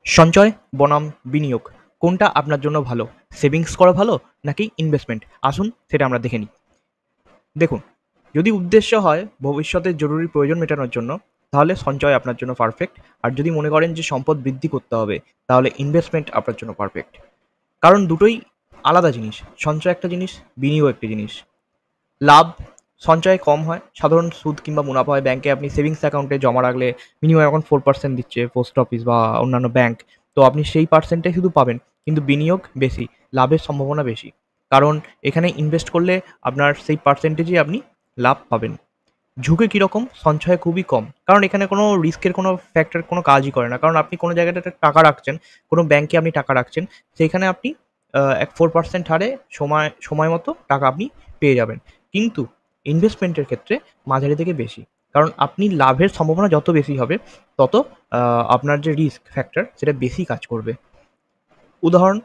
সঞ্চয় বনাম বিনিয়োগ কোনটা আপনার জন্য ভালো? সেভিংস করা ভালো নাকি ইনভেস্টমেন্ট? আসুন সেটা আমরা দেখে নিই। দেখুন, যদি উদ্দেশ্য হয় ভবিষ্যতের জরুরি প্রয়োজন মেটানোর জন্য, তাহলে সঞ্চয় আপনার জন্য পারফেক্ট। আর যদি মনে করেন যে সম্পদ বৃদ্ধি করতে হবে, তাহলে ইনভেস্টমেন্ট আপনার জন্য পারফেক্ট। কারণ দুটোই আলাদা জিনিস। সঞ্চয় একটা জিনিস, বিনিয়োগ একটা জিনিস। লাভ সঞ্চয়ে কম হয়, সাধারণ সুদ কিংবা মুনাফা হয়। ব্যাংকে আপনি সেভিংস অ্যাকাউন্টে জমা রাখলে মিনিমাম এখন 4% দিচ্ছে পোস্ট অফিস বা অন্যান্য ব্যাংক। তো আপনি সেই পার্সেন্টটাই শুধু পাবেন। কিন্তু বিনিয়োগ বেশি, লাভের সম্ভাবনা বেশি। কারণ এখানে ইনভেস্ট করলে আপনার সেই পার্সেন্টেজেই আপনি লাভ পাবেন। ঝুঁকি কীরকম? সঞ্চয়ে খুবই কম। কারণ এখানে কোনো রিস্কের কোনো ফ্যাক্টর কোনো কাজই করে না। কারণ আপনি কোনো জায়গাটাতে টাকা রাখছেন, কোনো ব্যাংকে আপনি টাকা রাখছেন, সেইখানে আপনি 4% হারে সময় মতো টাকা আপনি পেয়ে যাবেন। কিন্তু ইনভেস্টমেন্টের ক্ষেত্রে মাঝারি থেকে বেশি। কারণ আপনি লাভের সম্ভাবনা যত বেশি হবে, তত আপনার যে রিস্ক ফ্যাক্টর সেটা বেশি কাজ করবে। উদাহরণ,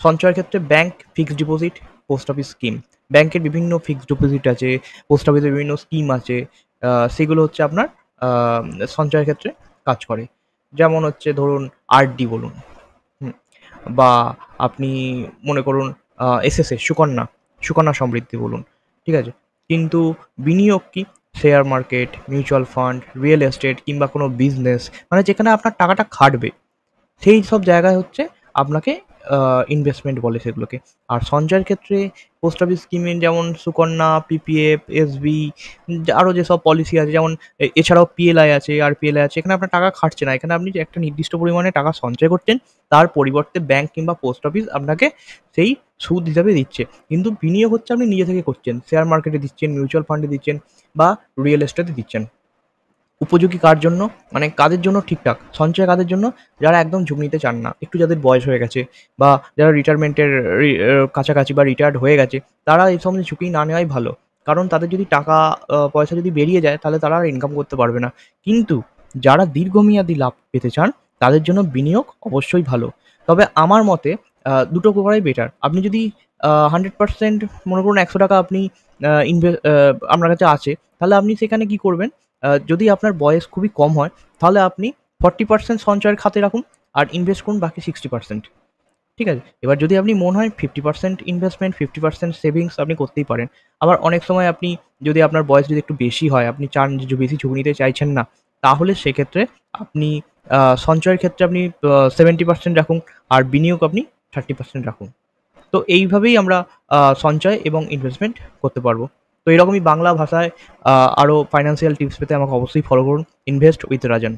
সঞ্চয়ের ক্ষেত্রে bank fixed deposit, post office scheme. ব্যাংকের বিভিন্ন ফিক্সড ডিপোজিট আছে, পোস্ট অফিসের বিভিন্ন স্কিম আছে। সেগুলো হচ্ছে আপনার আ সঞ্চয়ের ক্ষেত্রে কাজ করে। যেমন হচ্ছে ধরুন আরডি বলুন, হুম? বা আপনি মনে করুন এসএসএ সুকন্যা সমৃদ্ধি বলুন। ঠিক আছে? কিন্তু বিনিয়োগ কি? Share market, mutual fund, real estate কিংবা কোনো বিজনেস, মানে যেখানে আপনার টাকাটা খাটবে। সেই সব জায়গায় হচ্ছে আপনাকে ইনভেস্টমেন্ট বলে সেগুলোকে। আর সঞ্চয়ের ক্ষেত্রে পোস্ট অফিস স্কিমে যেমন সুকন্যা, পিপিএফ, এসবি, আরও যেসব পলিসি আছে, যেমন এছাড়াও পিএলআই আছে, আরপিএলআই আছে। এখানে আপনার টাকা খাটছে না। এখানে আপনি যে একটা নির্দিষ্ট পরিমাণে টাকা সঞ্চয় করছেন, তার পরিবর্তে ব্যাংক কিংবা পোস্ট অফিস আপনাকে সেই সুদ হিসাবে দিচ্ছে। কিন্তু বিনিয়োগ হচ্ছে আপনি নিজে থেকে করছেন। শেয়ার মার্কেটে দিচ্ছেন, মিউচুয়াল ফান্ডে দিচ্ছেন বা রিয়েল এস্টেটে দিচ্ছেন। উপযোগী কার জন্য? মানে কাদের জন্য ঠিকঠাক? সঞ্চয় কাদের জন্য? যারা একদম ঝুঁকি নিতে চান না। একটু যাদের বয়স হয়ে গেছে বা যারা রিটায়ারমেন্টের রি আ কাছাকাছি বা রিটায়ার্ড হয়ে গেছে, তারা এই সমস্ত ঝুঁকি না নেওয়াই ভালো। কারণ তাদের যদি টাকা পয়সা যদি বেরিয়ে যায়, তাহলে তারা আর ইনকাম করতে পারবে না। কিন্তু যারা দীর্ঘমেয়াদী লাভ পেতে চান, তাদের জন্য বিনিয়োগ অবশ্যই ভালো। তবে আমার মতে দুটো করাই বেটার। আপনি যদি 100% মনে করুন ৳১০০ আপনি আ ইনভে আ আপনার কাছে আছে, তাহলে আপনি সেখানে কি করবেন? যদি আপনার বয়স খুবই কম হয়, তাহলে আপনি 40% সঞ্চয়ের খাতে রাখুন আর ইনভেস্ট করুন বাকি 60%। ঠিক আছে? এবার যদি আপনি মনে হয় 50% ইনভেস্টমেন্ট, 50% সেভিংস আপনি করতেই পারেন। আবার অনেক সময় আপনি যদি আপনার বয়স যদি একটু বেশি হয়, আপনি চান যে বেশি ঝুঁকি নিতে চাইছেন না, তাহলে সেক্ষেত্রে আপনি সঞ্চয়ের ক্ষেত্রে আপনি 70% রাখুন আর বিনিয়োগ আপনি 30% রাখুন। তো এইভাবেই আমরা সঞ্চয় এবং ইনভেস্টমেন্ট করতে পারবো। তো এরকমই বাংলা ভাষায় আ আরো ফাইন্যান্সিয়াল টিপস পেতে আমাকে অবশ্যই ফলো করুন। Invest with Rajan.